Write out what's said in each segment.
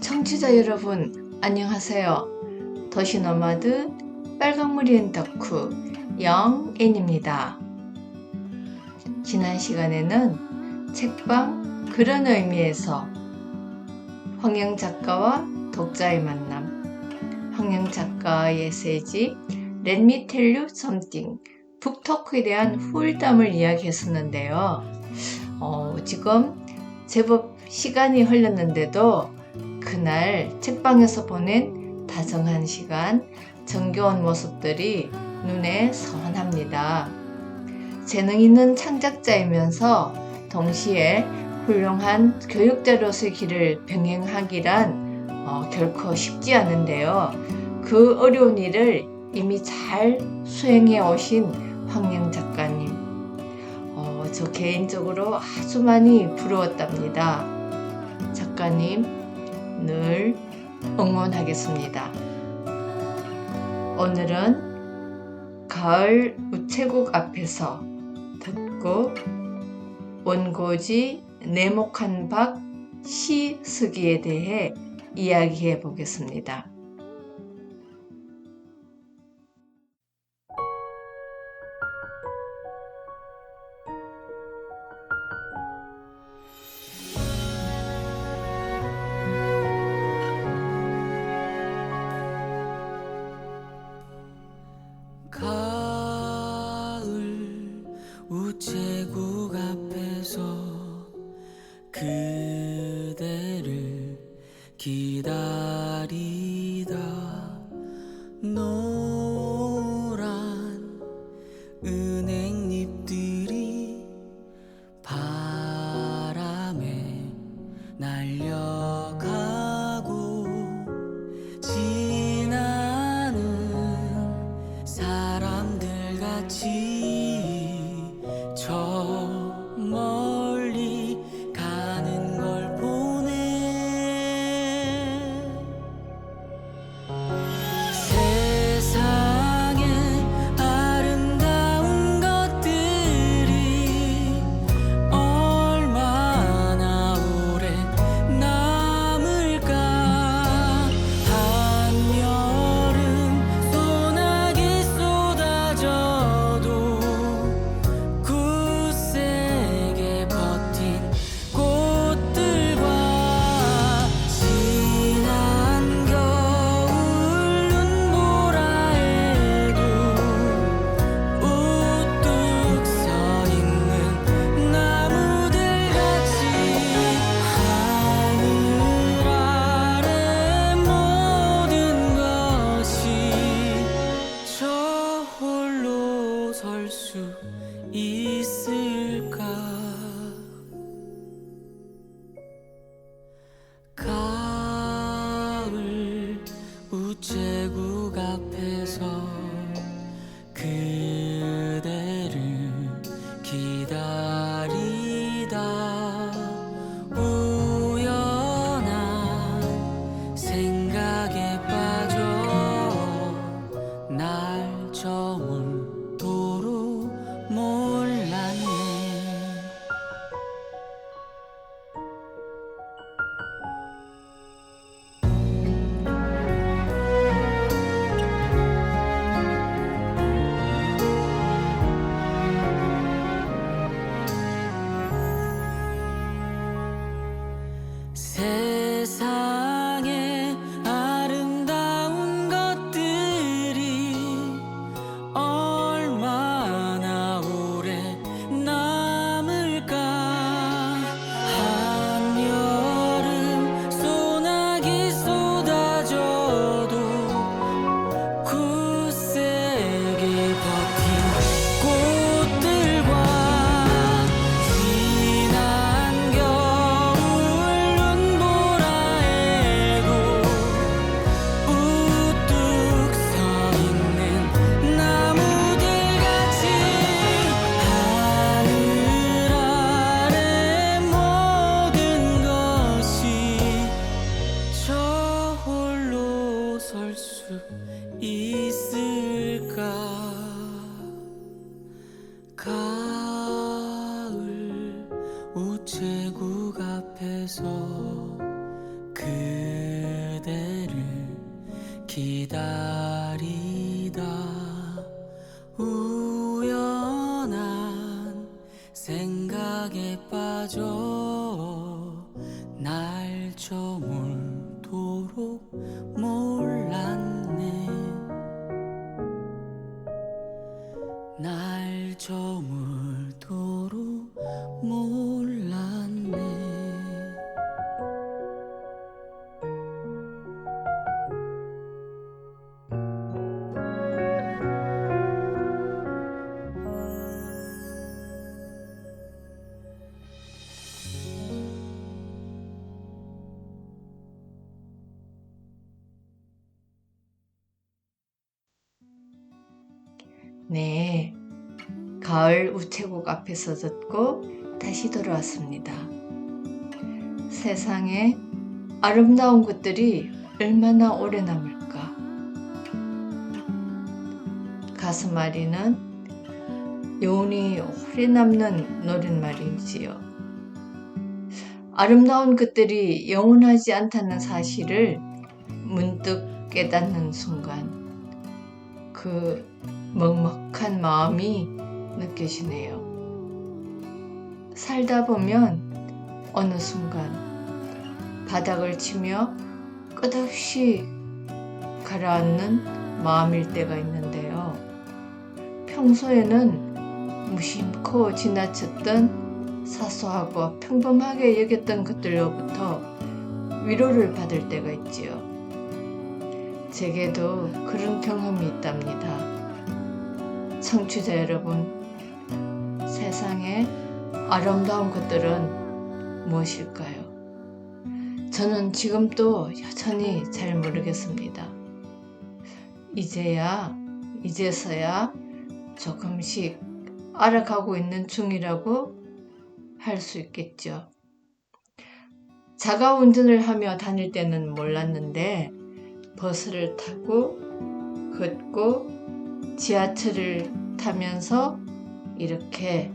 청취자 여러분, 안녕하세요. 도시노마드 빨강무리엔 덕후 영앤입니다. 지난 시간에는 책방 그런 의미에서 황영 작가와 독자의 만남, 황영 작가의 에세이집 Let me tell you something, 북토크에 대한 후일담을 이야기했었는데요. 지금 제법 시간이 흘렀는데도 그날 책방에서 보낸 다정한 시간, 정겨운 모습들이 눈에 선합니다. 재능 있는 창작자이면서 동시에 훌륭한 교육자로서의 길을 병행하기란 결코 쉽지 않은데요. 그 어려운 일을 이미 잘 수행해 오신 황영 작가님, 저 개인적으로 아주 많이 부러웠답니다. 작가님, 늘 응원하겠습니다. 오늘은 가을 우체국 앞에서 듣고 원고지 네모칸 박 시 쓰기에 대해 이야기해 보겠습니다. 가을 우체국 앞에서 그대를 기다리다 노란 은행잎들이 바람에 날려가고 지나는 사람들 같이 저 멀리 가는 걸 보네. 세상에 아름다운 것들이 얼마나 오래 남을까. 한여름 소나기 쏟아져도 굳세게 버틴 꽃들과 지난 겨울 눈보라에도 우뚝 서 있는 나무들 같이 하늘 아래 모든 것이 저 홀로 설 수 있을까. 가을 우체국 앞에서 그대를 기다리다 우연한 생각에 빠져 날 저물도록 몰랐네. 세상에 아름다운 것들이 얼마나 오래 남을까. 한여름 소나기 쏟아져도 굳세게 버틴 꽃들과 지난 겨울 눈보라에도 우뚝 서 있는 나무들 같이 하늘 아래 모든 것이 저 홀로 설 수 있을까. 가을 우체국 앞에서 그 기다리다 우연한 생각에 빠져 날 저물도록 몰랐네 날 저물도록 몰랐네 네, 가을 우체국 앞에서 듣고 다시 돌아왔습니다. 세상에 아름다운 것들이 얼마나 오래 남을까? 가슴 아리는 영원히 오래 남는 노랫말이지요. 아름다운 것들이 영원하지 않다는 사실을 문득 깨닫는 순간 그 먹먹한 마음이 느껴지네요. 살다 보면 어느 순간 바닥을 치며 끝없이 가라앉는 마음일 때가 있는데요. 평소에는 무심코 지나쳤던 사소하고 평범하게 여겼던 것들로부터 위로를 받을 때가 있지요. 제게도 그런 경험이 있답니다. 청취자 여러분, 세상에 아름다운 것들은 무엇일까요? 저는 지금도 여전히 잘 모르겠습니다. 이제서야 조금씩 알아가고 있는 중이라고 할 수 있겠죠. 자가 운전을 하며 다닐 때는 몰랐는데 버스를 타고 걷고 지하철을 타면서 이렇게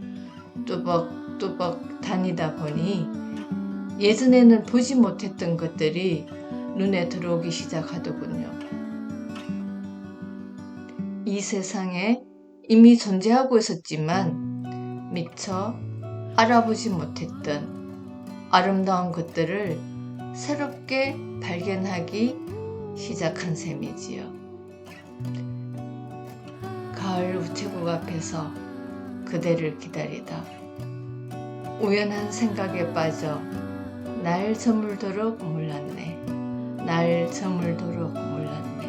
뚜벅뚜벅 다니다 보니 예전에는 보지 못했던 것들이 눈에 들어오기 시작하더군요. 이 세상에 이미 존재하고 있었지만 미처 알아보지 못했던 아름다운 것들을 새롭게 발견하기 시작한 셈이지요. 가을 우체국 앞에서 그대를 기다리다 우연한 생각에 빠져 날 저물도록 몰랐네. 날 저물도록 몰랐네.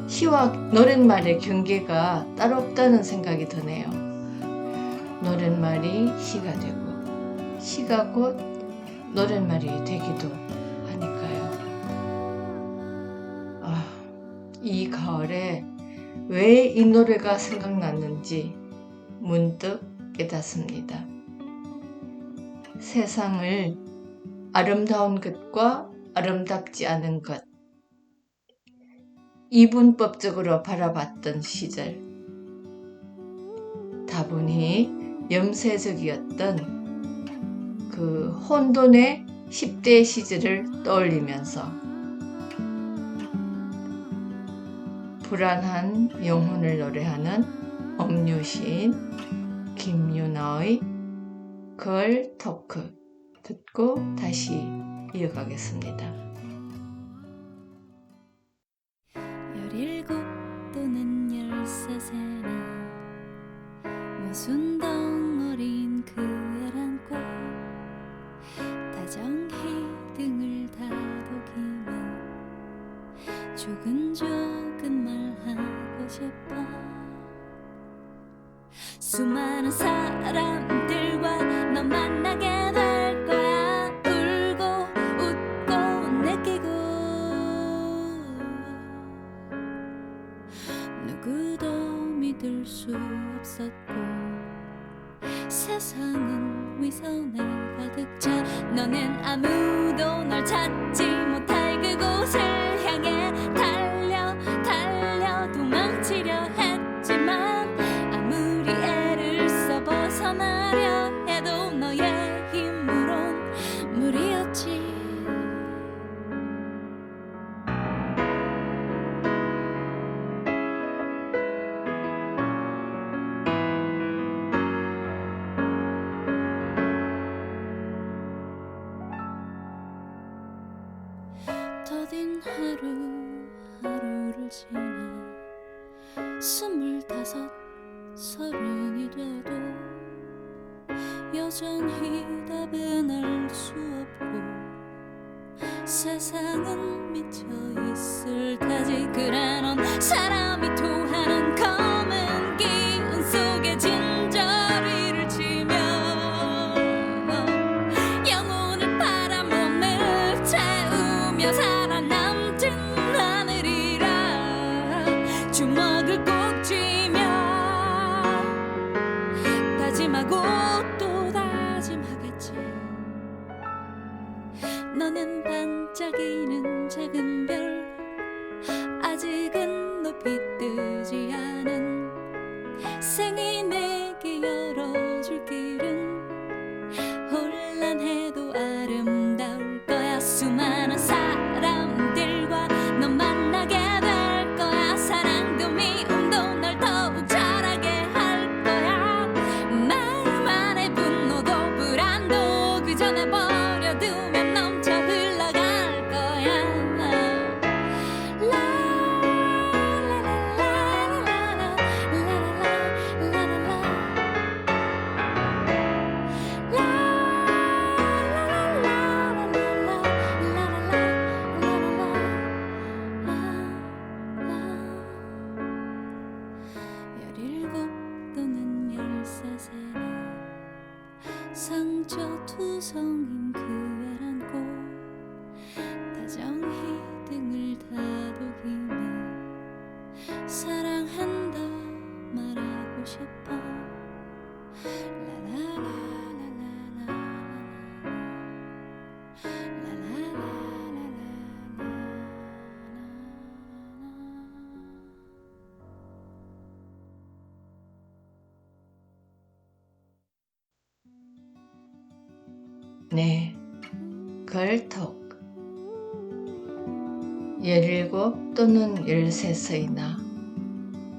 시와 노랫말의 경계가 따로 없다는 생각이 드네요. 노랫말이 시가 되고 시가 곧 노랫말이 되기도 하니까요. 이 가을에 왜 이 노래가 생각났는지 문득 깨닫습니다. 세상을 아름다운 것과 아름답지 않은 것, 이분법적으로 바라봤던 시절, 다분히 염세적이었던 그 혼돈의 10대 시절을 떠올리면서 불안한 영혼을 노래하는 엄유시인 김유나의 걸 토크 듣고 다시 이어가겠습니다. 17 또는 13세나 모순 덩어린 그 애란꽃 다정히 등을 다독이며 조근조근 말하고 싶어 수많은 사람들과 너 만나게 될 거야 울고 웃고 느끼고 누구도 믿을 수 없었고 세상은 위선에 가득 차 너는 아무도 널 찾지 못할 그곳을 향해 달려 도망치려 했지만 아무리 애를 써 벗어나려 해도 너의 힘으론 무리였지 25, 30이 돼도 여전히 답은 알 수 없고 세상은 미쳐 있을 테지. 그래 넌 사람이 토하는 검은 기운 속에 진저리를 치며 영혼을 팔아 몸을 채우며 살아남진 않으리라. 주먹을 꼭 쥐며 다짐하고 또 다짐하겠지. 너는 반짝이는 작은 별, 아직은 높이 뜨지 않은 생이 내게 열어줄 길은 혼란해도 아름다울 거야. 수많은 사람들과 너 만나게 될 거야. 사랑도 미움도 널 더욱 잘하게 할 거야. 마음 안에 분노도 불안도 그 전에 버려두면 넘쳐 흘러갈 거야. 열일곱 또는 13세나 상처투성인 그 애를 안고 다정히 등을 다독이며 사랑한다 말하고 싶어. 네, 걸톡. 17 또는 13세이나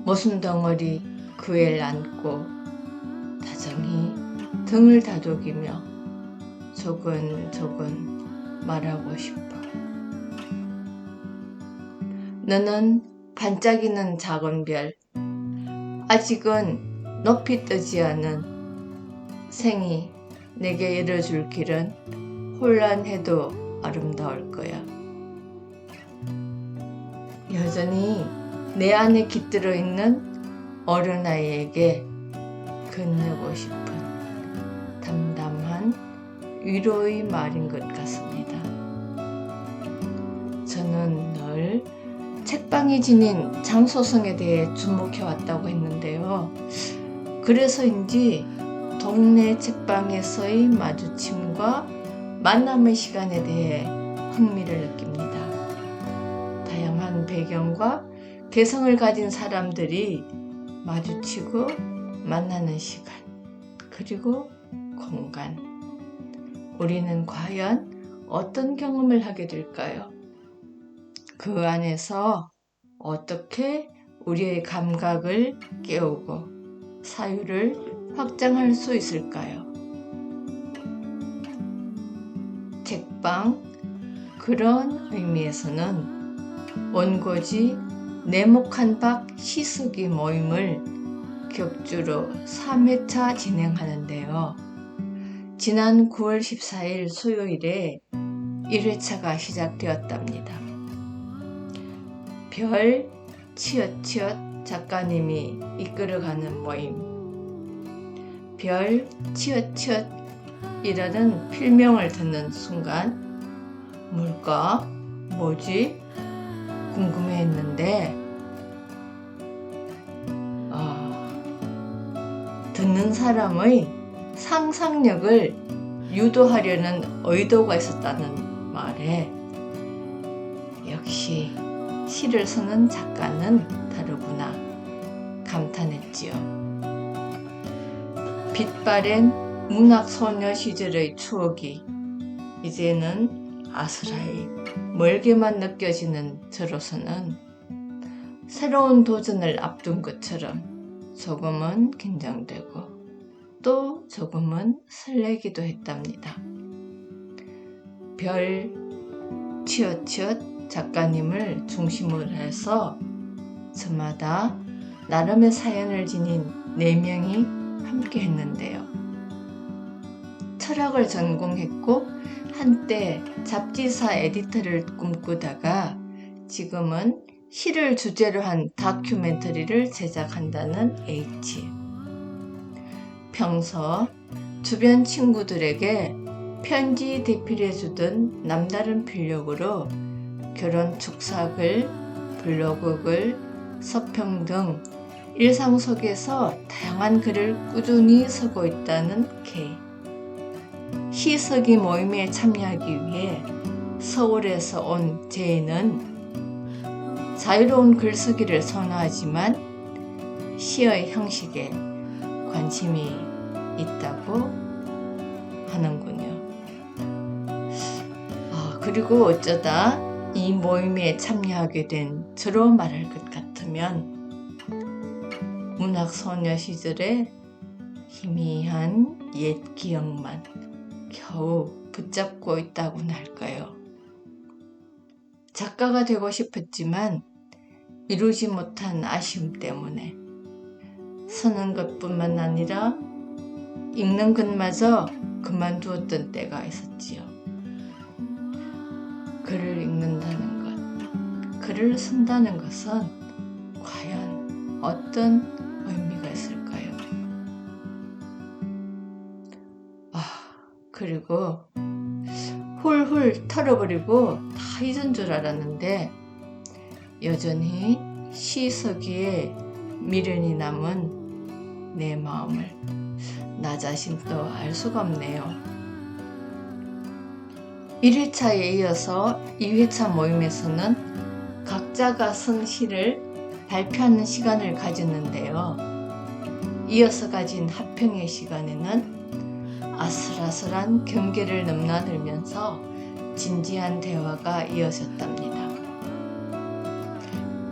모순덩어리 그 애를 안고 다정히 등을 다독이며 조근조근 말하고 싶어. 너는 반짝이는 작은 별, 아직은 높이 뜨지 않은 생이 내게 열어줄 길은 혼란해도 아름다울 거야. 여전히 내 안에 깃들어 있는 어린아이에게 건네고 싶은 담담한 위로의 말인 것 같습니다. 저는 늘 책방이 지닌 장소성에 대해 주목해 왔다고 했는데요. 그래서인지 동네 책방에서의 마주침과 만남의 시간에 대해 흥미를 느낍니다. 다양한 배경과 개성을 가진 사람들이 마주치고 만나는 시간, 그리고 공간. 우리는 과연 어떤 경험을 하게 될까요? 그 안에서 어떻게 우리의 감각을 깨우고 사유를 확장할 수 있을까요? 책방, 그런 의미에서는 원고지 네모칸박 시쓰기 모임을 격주로 3회차 진행하는데요. 지난 9월 14일 수요일에 1회차가 시작되었답니다. 별 치읓치읓 작가님이 이끌어가는 모임. 별 치읓치읓이라는 필명을 듣는 순간 뭘까? 뭐지? 궁금해했는데 듣는 사람의 상상력을 유도하려는 의도가 있었다는 말에 역시 시를 쓰는 작가는 다르구나 감탄했지요. 빛바랜 문학소녀 시절의 추억이 이제는 아스라이 멀게만 느껴지는 저로서는 새로운 도전을 앞둔 것처럼 조금은 긴장되고 또 조금은 설레기도 했답니다. 별 치읓치읓 작가님을 중심으로 해서 저마다 나름의 사연을 지닌 4명이 함께 했는데요. 철학을 전공했고 한때 잡지사 에디터를 꿈꾸다가 지금은 시를 주제로 한 다큐멘터리를 제작한다는 H. 평소 주변 친구들에게 편지 대필해주던 남다른 필력으로 결혼 축사글, 블로그글, 서평 등 일상 속에서 다양한 글을 꾸준히 쓰고 있다는 K. 시쓰기 모임에 참여하기 위해 서울에서 온 J는 자유로운 글쓰기를 선호하지만 시의 형식에 관심이 있다고 하는군요. 그리고 어쩌다 이 모임에 참여하게 된 저로 말할 것 같으면 문학소녀 시절의 희미한 옛 기억만 겨우 붙잡고 있다고나 할까요? 작가가 되고 싶었지만 이루지 못한 아쉬움 때문에 쓰는 것뿐만 아니라 읽는 것마저 그만두었던 때가 있었지요. 글을 읽는다는 것, 글을 쓴다는 것은 과연 어떤 의미가 있을까요? 그리고 훌훌 털어버리고 다 잊은 줄 알았는데 여전히 시 쓰기에 미련이 남은 내 마음을 나 자신도 알 수가 없네요. 1회차에 이어서 2회차 모임에서는 각자가 쓴 시를 발표하는 시간을 가졌는데요. 이어서 가진 합평의 시간에는 아슬아슬한 경계를 넘나들면서 진지한 대화가 이어졌답니다.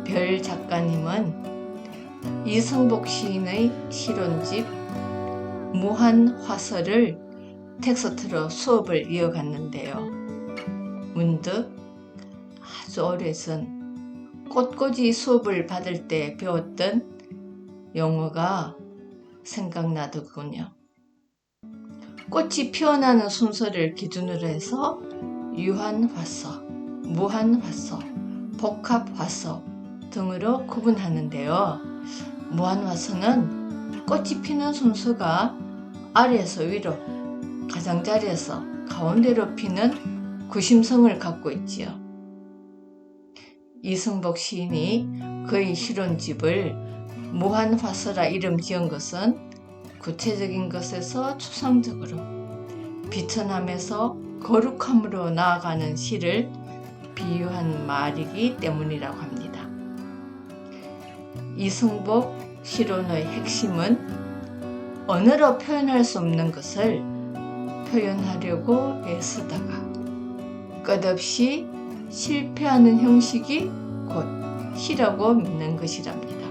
별 작가님은 이승복 시인의 실론집 무한화서를 텍스트로 수업을 이어갔는데요. 문득 아주 오래전 꽃꽂이 수업을 받을 때 배웠던 용어가 생각나더군요. 꽃이 피어나는 순서를 기준으로 해서 유한화서, 무한화서, 복합화서 등으로 구분하는데요. 무한화서는 꽃이 피는 순서가 아래에서 위로, 가장자리에서 가운데로 피는 구심성을 갖고 있지요. 이승복 시인이 그의 실론집을 무한화서라 이름 지은 것은 구체적인 것에서 추상적으로, 비천함에서 거룩함으로 나아가는 시를 비유한 말이기 때문이라고 합니다. 이승복 실론의 핵심은 언어로 표현할 수 없는 것을 표현하려고 애쓰다가 끝없이 실패하는 형식이 곧 시라고 믿는 것이랍니다.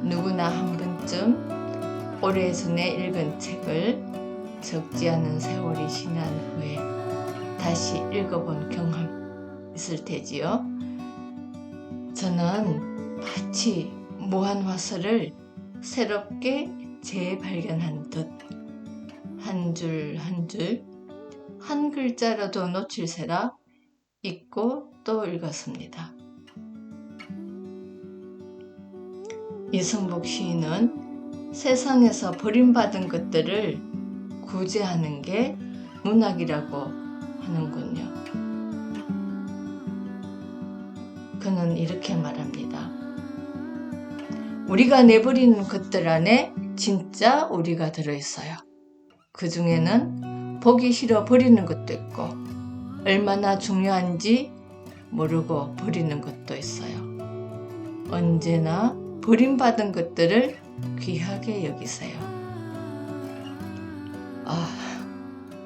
누구나 한 번쯤 오래전에 읽은 책을 적지 않은 세월이 지난 후에 다시 읽어본 경험 있을 테지요. 저는 마치 무한화서를 새롭게 재발견한 듯 한 줄 한 줄 한 글자라도 놓칠세라 읽고 또 읽었습니다. 이승복 시인은 세상에서 버림받은 것들을 구제하는 게 문학이라고 하는군요. 그는 이렇게 말합니다. 우리가 내버리는 것들 안에 진짜 우리가 들어있어요. 그 중에는 보기 싫어 버리는 것도 있고 얼마나 중요한지 모르고 버리는 것도 있어요. 언제나 버림받은 것들을 귀하게 여기세요.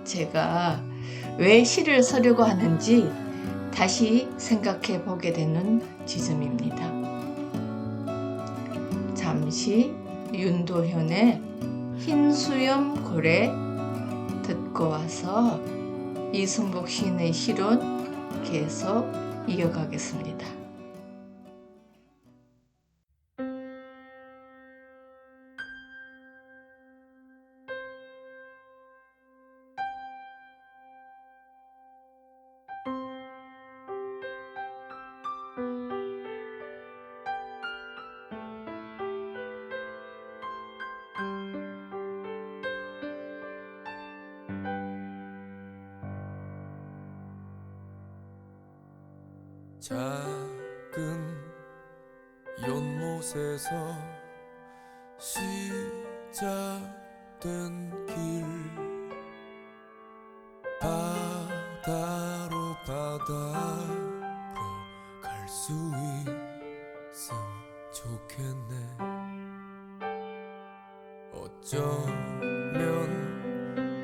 제가 왜 시를 쓰려고 하는지 다시 생각해 보게 되는 지점입니다. 잠시 윤도현의 흰 수염 고래 듣고 와서 이승복 시인의 시론 계속 이어가겠습니다. 작은 연못에서 시작된 길 바다로 갈 수 있음 좋겠네. 어쩌면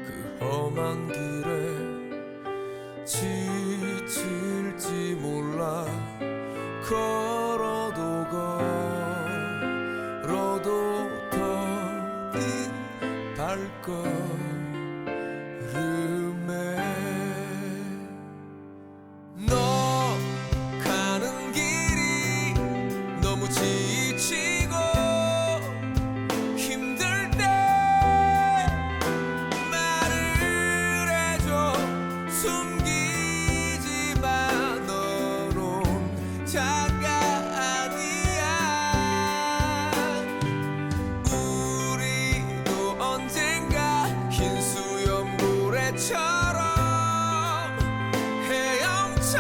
그 험한 길에 지칠지 몰라. 걸어도 더딘 발걸음에 너 가는 길이 너무 지치고 힘들 때 말을 해줘. 숨기지 마. 너론 자가 아니야. 우리도 언젠가 흰 수염고래처럼 헤엄쳐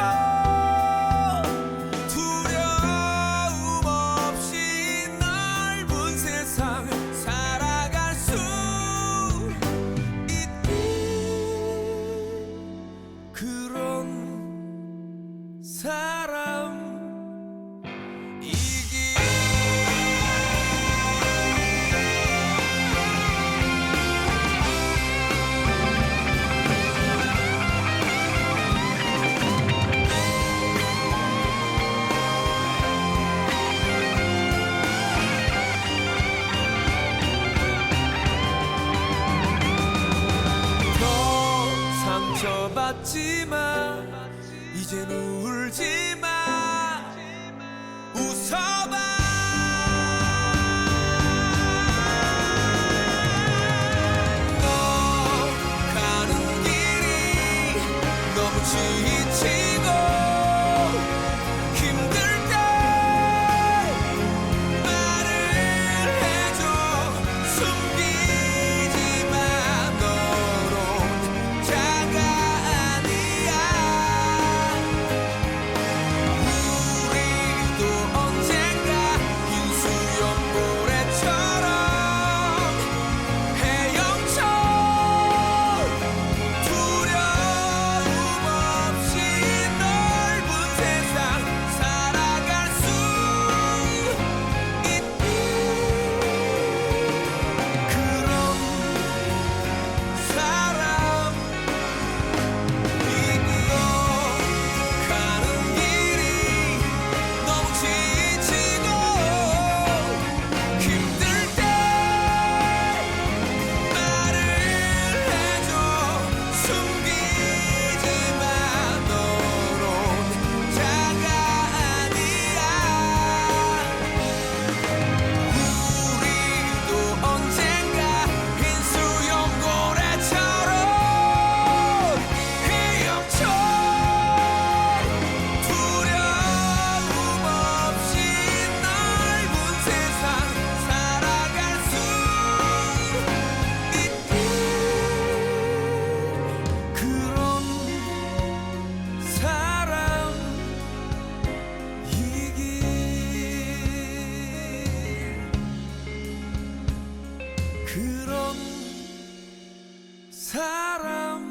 두려움 없이 넓은 세상 살아갈 수 있는 그런 사람이기. 더 상처받지마. 이젠 울지마. 웃어봐. 너 가는 길이 너무 지치고 힘들 때 말을 해줘. 숨기지 마. 너론 자가 아니야. 우리도 언젠가 흰 수염고래처럼 헤엄쳐 두려움 없이 넓은 세상 살아갈 수 있는 그런 사람이고. 가는 길이 너무 지치고 힘들 때 말을 해줘. 숨기지 마. 너론 자가 아니야. 우리도 언젠가 흰 수염고래처럼 헤엄쳐 두려움 없이 넓은 세상 살아갈 수 있는 그런 사람이길. 그런 사람이길.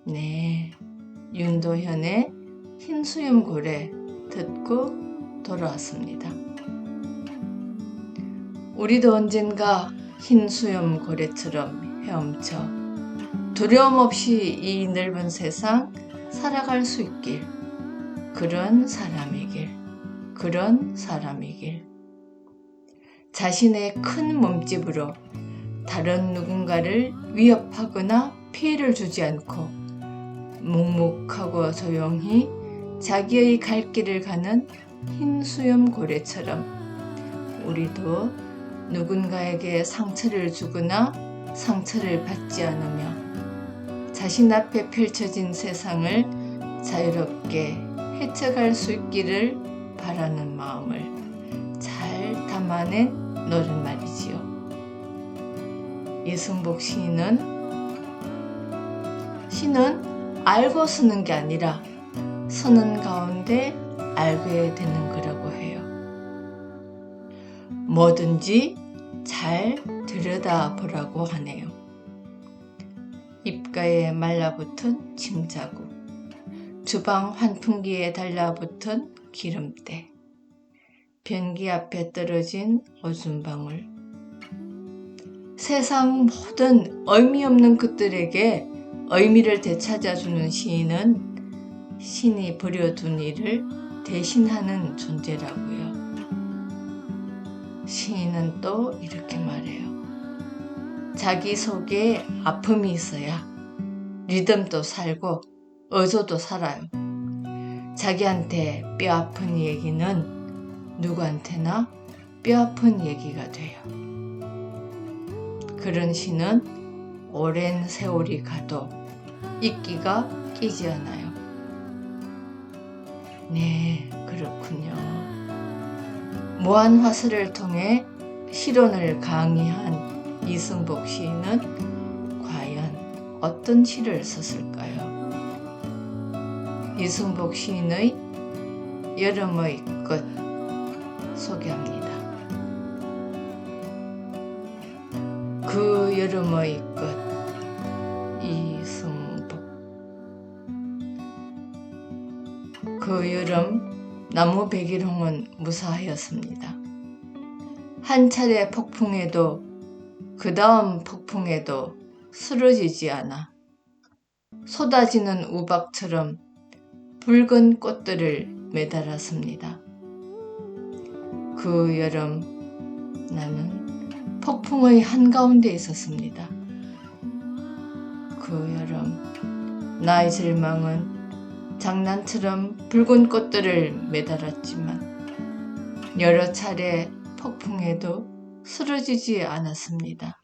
네, 윤도현의 흰수염고래 듣고 돌아왔습니다. 우리도 언젠가 흰수염고래처럼 헤엄쳐 두려움 없이 이 넓은 세상 살아갈 수 있길. 그런 사람이길. 그런 사람이길. 자신의 큰 몸집으로 다른 누군가를 위협하거나 피해를 주지 않고 묵묵하고 조용히 자기의 갈 길을 가는 흰 수염고래처럼 우리도 누군가에게 상처를 주거나 상처를 받지 않으며 자신 앞에 펼쳐진 세상을 자유롭게 헤쳐갈 수 있기를 바라는 마음을 잘 담아낸 노랫말이지요. 이승복 시인은 알고 쓰는 게 아니라 쓰는 가운데 알게 되는 거라고 해요. 뭐든지 잘 들여다보라고 하네요. 입가에 말라붙은 침자국, 주방 환풍기에 달라붙은 기름때, 변기 앞에 떨어진 오줌방울. 세상 모든 의미 없는 것들에게 의미를 되찾아주는 시인은 신이 버려둔 일을 대신하는 존재라고요. 시인은 또 이렇게 말해요. 자기 속에 아픔이 있어야 리듬도 살고 어조도 살아요. 자기한테 뼈 아픈 얘기는 누구한테나 뼈 아픈 얘기가 돼요. 그런 시는 오랜 세월이 가도 이끼가 끼지 않아요. 네, 그렇군요. 무한화설을 통해 시론을 강의한 이승복 시인은 과연 어떤 시를 썼을까요? 이승복 시인의 여름의 끝 소개합니다. 그 여름의 끝 이승복. 그 여름 나무 백일홍은 무사하였습니다. 한 차례 폭풍에도 그 다음 폭풍에도 쓰러지지 않아 쏟아지는 우박처럼 붉은 꽃들을 매달았습니다. 그 여름 나는 폭풍의 한가운데 있었습니다. 그 여름 나의 절망은 장난처럼 붉은 꽃들을 매달았지만 여러 차례 폭풍에도 쓰러지지 않았습니다.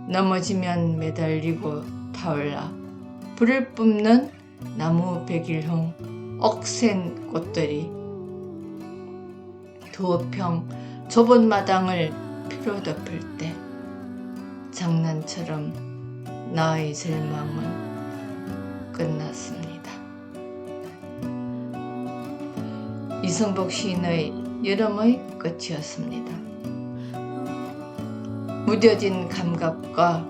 넘어지면 매달리고 타올라 불을 뿜는 나무 백일홍 억센 꽃들이 두어 평 좁은 마당을 피로 덮을 때 장난처럼 나의 절망은 끝났습니다. 이승복 시인의 여름의 끝이었습니다. 무뎌진 감각과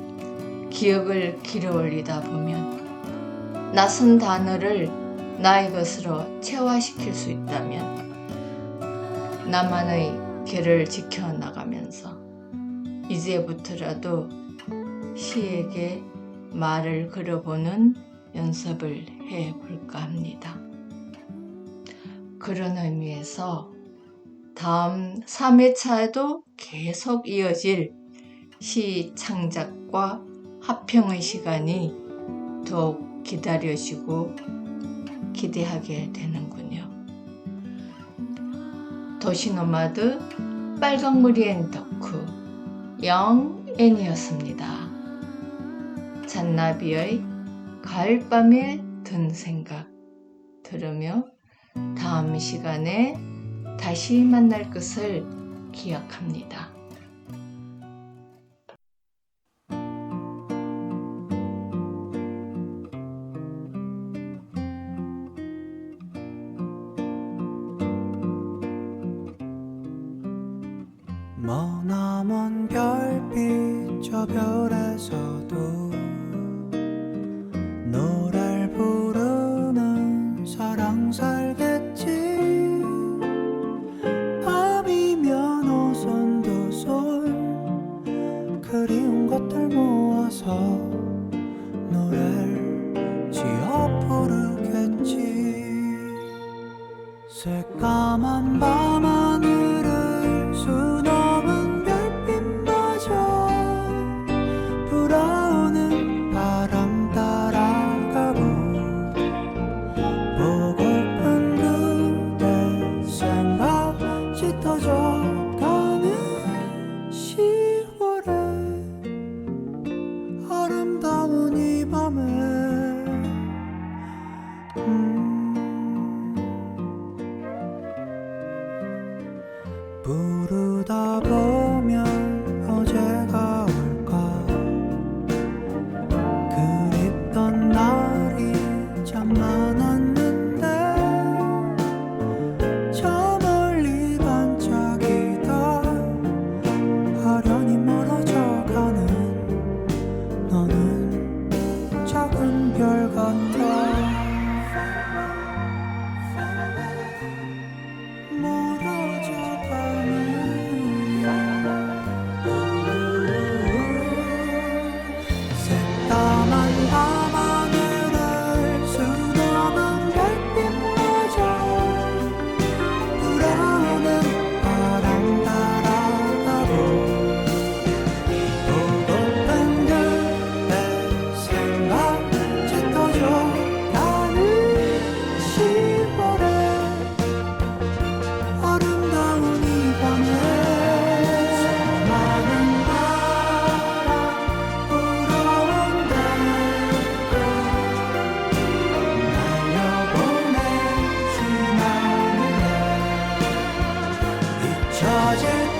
기억을 길어올리다 보면 낯선 단어를 나의 것으로 체화시킬 수 있다면 나만의 결을 지켜나가면서 이제부터라도 시에게 말을 걸어보는 연습을 해볼까 합니다. 그런 의미에서 다음 3회차에도 계속 이어질 시 창작과 합평의 시간이 더욱 기다려지고 기대하게 되는군요. 도시노마드 빨강머리엔 덕후 영앤이었습니다. 잔나비의 가을밤에 든 생각 들으며 다음 시간에 다시 만날 것을 기약합니다. 머나먼 별빛 저 별에서도 노래를 부르는 사랑 살겠지. 밤이면 오손도손 그리운 것들 모아서 노래를 지어 부르겠지. 새까만 밤하늘을 수놓은 별빛마저 불어오는 터질